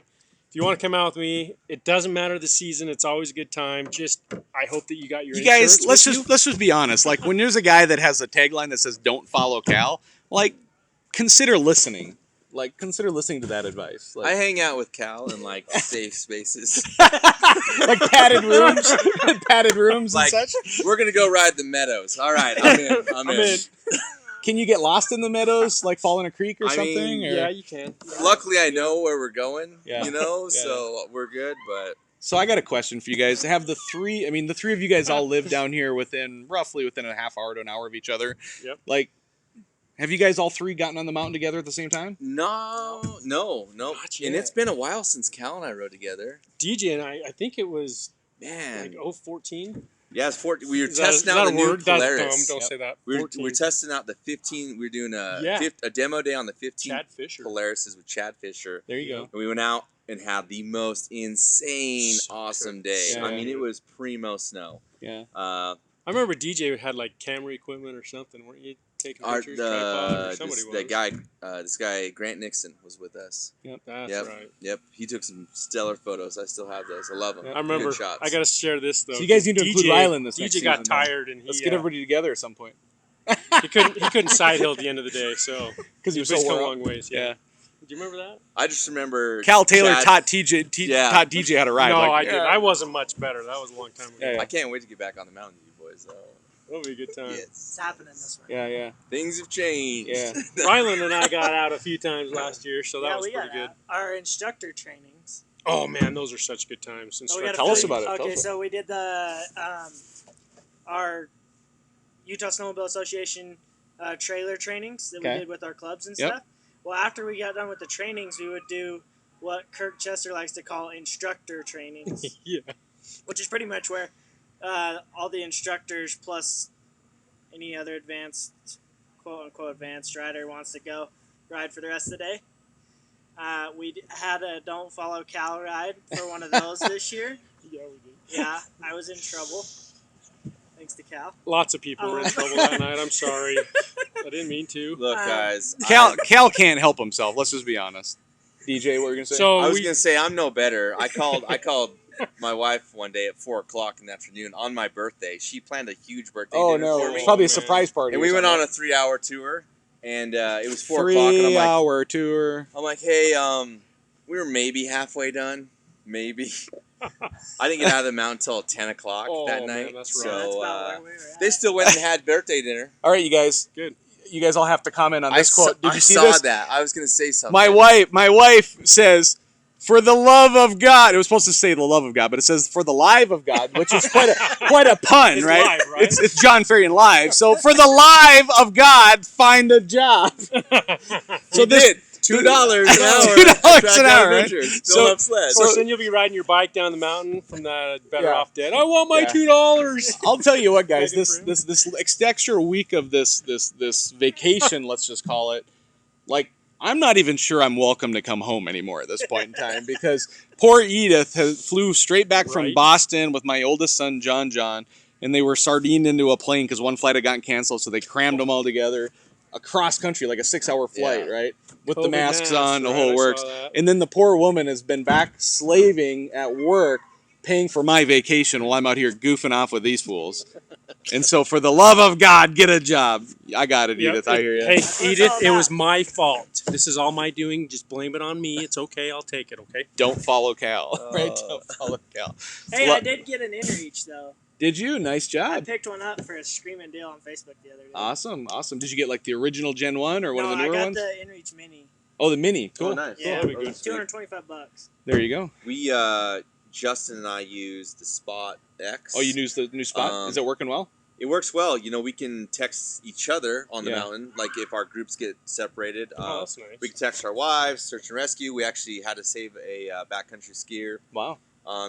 if you want to come out with me, it doesn't matter the season. It's always a good time. Just I hope that you got your You guys, insurance with let's just be honest. Like when there's a guy that has a tagline that says "Don't follow Cal," like consider listening. Like consider listening to that advice. I Like, hang out with Cal in like safe spaces. like padded rooms, and Like, such. we're gonna go ride the meadows. All right, I'm in. I'm in. Can you get lost in the meadows, like fall in a creek or I mean, something? Or? Yeah, you can. Luckily, I know where we're going. Yeah. So Yeah. we're good. But So I got a question for you guys. Have the three of you guys all live down here roughly within a half hour to an hour of each other. Yep. Like, have you guys all three gotten on the mountain together at the same time? no. Not And yet. it's been a while since Cal and I rode together. DJ and I think it was Man, like 014. yeah, it's 14. We were Is that testing a out the new word? That's Polaris. dumb. Don't say that. We're 14. testing out the 15. We're doing Yeah. a demo day on the 15 Chad Fisher. Polarises with Chad Fisher. There you go. And we went out and had the most insane, So awesome good. day. Yeah. I mean, it was primo snow. Yeah. I remember DJ had like camera equipment or something. Weren't you taking pictures? Tripod or somebody was. This guy Grant Nixon was with us. That's Yep. right. Yep, he took some stellar photos. I still have those. I love them. I remember. Good shots. I got to share this though. So you guys need to include Rylan this next DJ got season, tired and Let's he get everybody together at some point. he couldn't side hill at the end of the day. So Because he's you're so come a wore out. long ways. Yeah. Yeah. Do you remember that? I just remember Cal Taylor Chad- taught DJ how to ride. No, like, I didn't. I wasn't much better. That was a long time ago. Yeah, I can't wait to get back on the mountain with you boys, though. That'll be a good time. Yes. It's happening this way. Yeah. Things have changed. Yeah. Rylan and I got out a few times last year, so that yeah, was we pretty got good. our instructor trainings. Oh man, those are such good times. So we gotta Tell us finish- about it. Tell Okay, us so we did the our Utah Snowmobile Association trailer trainings that Okay. we did with our clubs and Yep. stuff. Well, after we got done with the trainings, we would do what Kirk Chester likes to call instructor trainings, Yeah. which is pretty much where all the instructors plus any other advanced, quote unquote advanced rider wants to go ride for the rest of the day. We had a Don't Follow Cal ride for one of those this year. Yeah, we did. Yeah, I was in trouble. Thanks to Cal. Lots of people were in trouble that night. I'm sorry. I didn't mean to. Look, guys. Cal can't help himself. Let's just be honest. DJ, what were you gonna say? So I was we, gonna say I'm no better. I called my wife one day at 4:00 in the afternoon on my birthday. She planned a huge birthday oh dinner no, for it was me, probably a man. surprise party. and or we went on something. a 3-hour tour, and it was 4:00, and 3-hour tour. I'm like, hey, we were maybe halfway done, maybe. I didn't get out of the mountain until 10 o'clock Oh, that man, night. that's so right. That's about where we were at. they still went and had birthday dinner. All right, you guys. Good. You guys all have to comment on this quote. Did you see saw this? that. I was gonna say something. My wife says, "For the love of God." It was supposed to say the love of God, but it says "for the live of God," which is quite a pun, It's right? live, right? It's Jon Ferrian live. So for the live of God, find a job. So this $2 an hour. $2 an hour, right? Fill So- up sled. Of course, then you'll be riding your bike down the mountain from the Better Yeah. Off Dead. I want my Yeah. $2. I'll tell you what, guys. Make it This extra week of this vacation, let's just call it, like I'm not even sure I'm welcome to come home anymore at this point in time because poor Edith flew straight back from Right. Boston with my oldest son John, and they were sardined into a plane because one flight had gotten canceled, so they crammed them all together across country, like a 6-hour flight, Yeah. right? With the COVID masks mask, on, the right, whole I saw works. that. And then the poor woman has been back slaving at work paying for my vacation while I'm out here goofing off with these fools. And so, for the love of God, get a job. I got it, Edith. I hear you. Hey, all Edith, it about. was my fault. This is all my doing. Just blame it on me. It's okay. I'll take it, okay? Don't follow Cal. Right? Don't follow Cal. Hey, I did get an inReach though. Did you? Nice I job. picked one up for a screaming deal on Facebook the other day. Awesome. Did you get like the original Gen 1 or one of the newer ones? I got the inReach Mini. Oh, the Mini. Cool. Oh, nice. Yeah, That'd be good. $225. There you go. We Justin and I use the Spot X. Oh, you use the new Spot? Is it working well? It works well. You know, we can text each other on the Yeah. mountain. Like if our groups get separated, That's nice. we can text our wives, search and rescue. We actually had to save a backcountry skier Wow.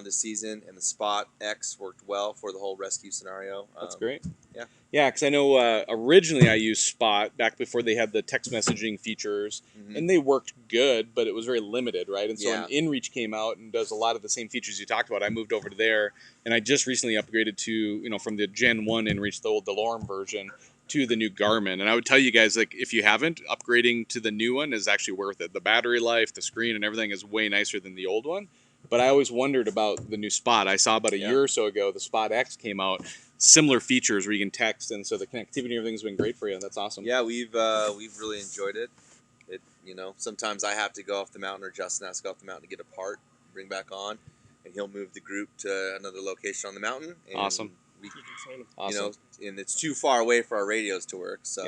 this season, and the Spot X worked well for the whole rescue scenario. That's great. yeah. Yeah, because I know originally I used Spot back before they had the text messaging features, Mhm. and they worked good, but it was very limited, right? And so Yeah. when InReach came out and does a lot of the same features you talked about, I moved over to there, and I just recently upgraded to, from the Gen 1 InReach, the old DeLorme version, to the new Garmin. And I would tell you guys, like, if you haven't, upgrading to the new one is actually worth it. The battery life, the screen, and everything is way nicer than the old one. But I always wondered about the new Spot. I saw about a year or so ago, the Spot X came out. Similar features where you can text, and so the connectivity and everything's been great for you. That's awesome. Yeah, we've really enjoyed it. Sometimes I have to go off the mountain, or Justin has to go off the mountain to get a part, bring back on, and he'll move the group to another location on the mountain. And Awesome. You can find 'em. Awesome. And it's too far away for our radios to work, so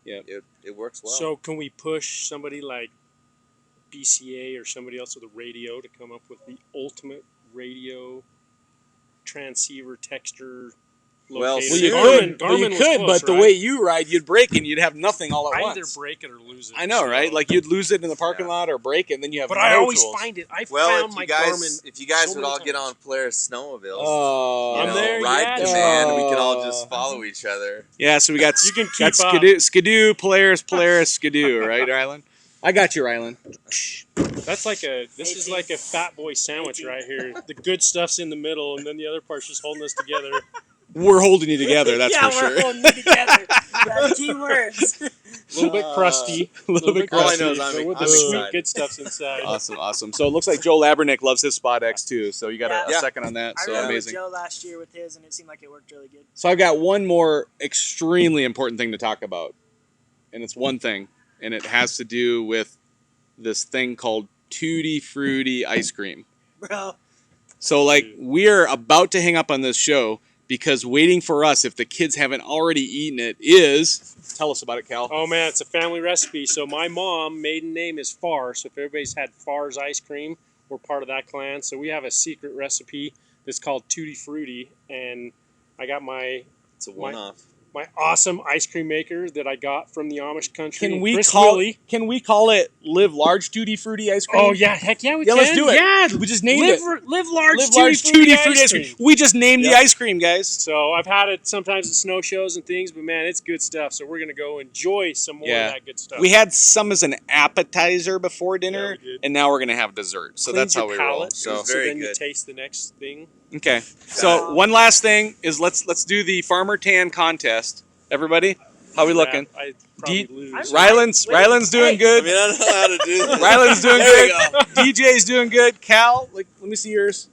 Yeah. it works well. So can we push somebody like BCA or somebody else with a radio to come up with the ultimate radio transceiver texter Well, locator? Well, you Garmin could, was close, but the right? way you ride, you'd break and you'd have nothing all at I once. either break it or lose it. I know, so- right? Like you'd lose it in the parking lot or break it, and then you have But no I always tools. find it. I Well, found my Garmin. if you guys so would many all get times. on Polaris snowmobiles, Oh, I'm there, ride yeah. command, we could all Oh. just follow each other. Yeah, so we got You can got keep up. Skidoo, Polaris, Skidoo, right, Rylan? I got you, Rylan. That's like this is like a fat boy sandwich right here. The good stuff's in the middle, and then the other part's just holding us together. We're holding you together, that's yeah, for we're sure. holding it together. That's key words. A little bit crusty. A little bit All I crusty. know is I'm but with the excited. sweet good stuff's inside. Awesome. So it looks like Joe Labernick loves his Spot X too. So you got a Yeah. second on that. I So remember amazing. Joe last year with his, and it seemed like it worked really good. So I've got one more extremely important thing to talk about, and it's one thing, and it has to do with this thing called Tutti Frutti ice cream. Bro, So we're about to hang up on this show because waiting for us, if the kids haven't already eaten it, is tell us about it, Cal. Oh man, it's a family recipe. So my mom, maiden name is Farr. So if everybody's had Farr's ice cream, we're part of that clan. So we have a secret recipe that's called Tutti Frutti, and I got my It's a one-off. awesome ice cream maker that I got from the Amish country. Can we Chris call Willey. Can we call it Live Large Tutti Frutti ice cream? Oh yeah, heck yeah, we can. let's do it. Yeah, We just named live, it. live large, Live Tutti Large Frutti Tutti Frutti ice cream. We just named the Yep. ice cream, guys. So I've had it sometimes at snow shows and things, but man, it's good stuff. So we're gonna go enjoy some more Yeah. of that good stuff. We had some as an appetizer before dinner, Yeah, we did. and now we're gonna have dessert. So Cleans that's how your we roll. palate, So was very then you good. taste the next thing. okay. So one last thing is let's do the Farmer Tan contest. Everybody, how we looking? Yeah, I'd probably D- lose. Rylan's doing I good. mean, I don't know how to do this. Rylan's doing There we good. DJ's doing good. Cal, let me see yours.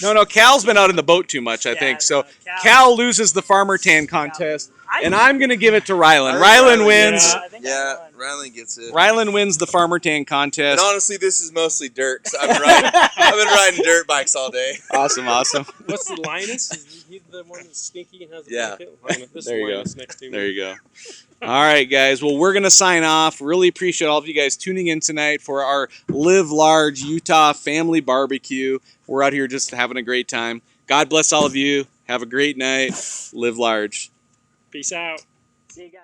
No, Cal's been out in the boat too much, I Yeah, think. no, So Cal- Cal loses the Farmer Tan contest, and I'm gonna give it to Rylan. I think Rylan Rylan wins. Yeah. I think Yeah, I won. Rylan gets it. Rylan wins the Farmer Tan And contest. honestly, this is mostly dirt. 'Cause I've been riding dirt bikes all day. Awesome. What's the Linus? Is he the one that's stinky and has the Yeah. blanket? Linus, this There you go. Linus next to me. There you go. All right, guys. Well, we're going to sign off. Really appreciate all of you guys tuning in tonight for our Live Large Utah family barbecue. We're out here just having a great time. God bless all of you. Have a great night. Live large. Peace out. See you guys.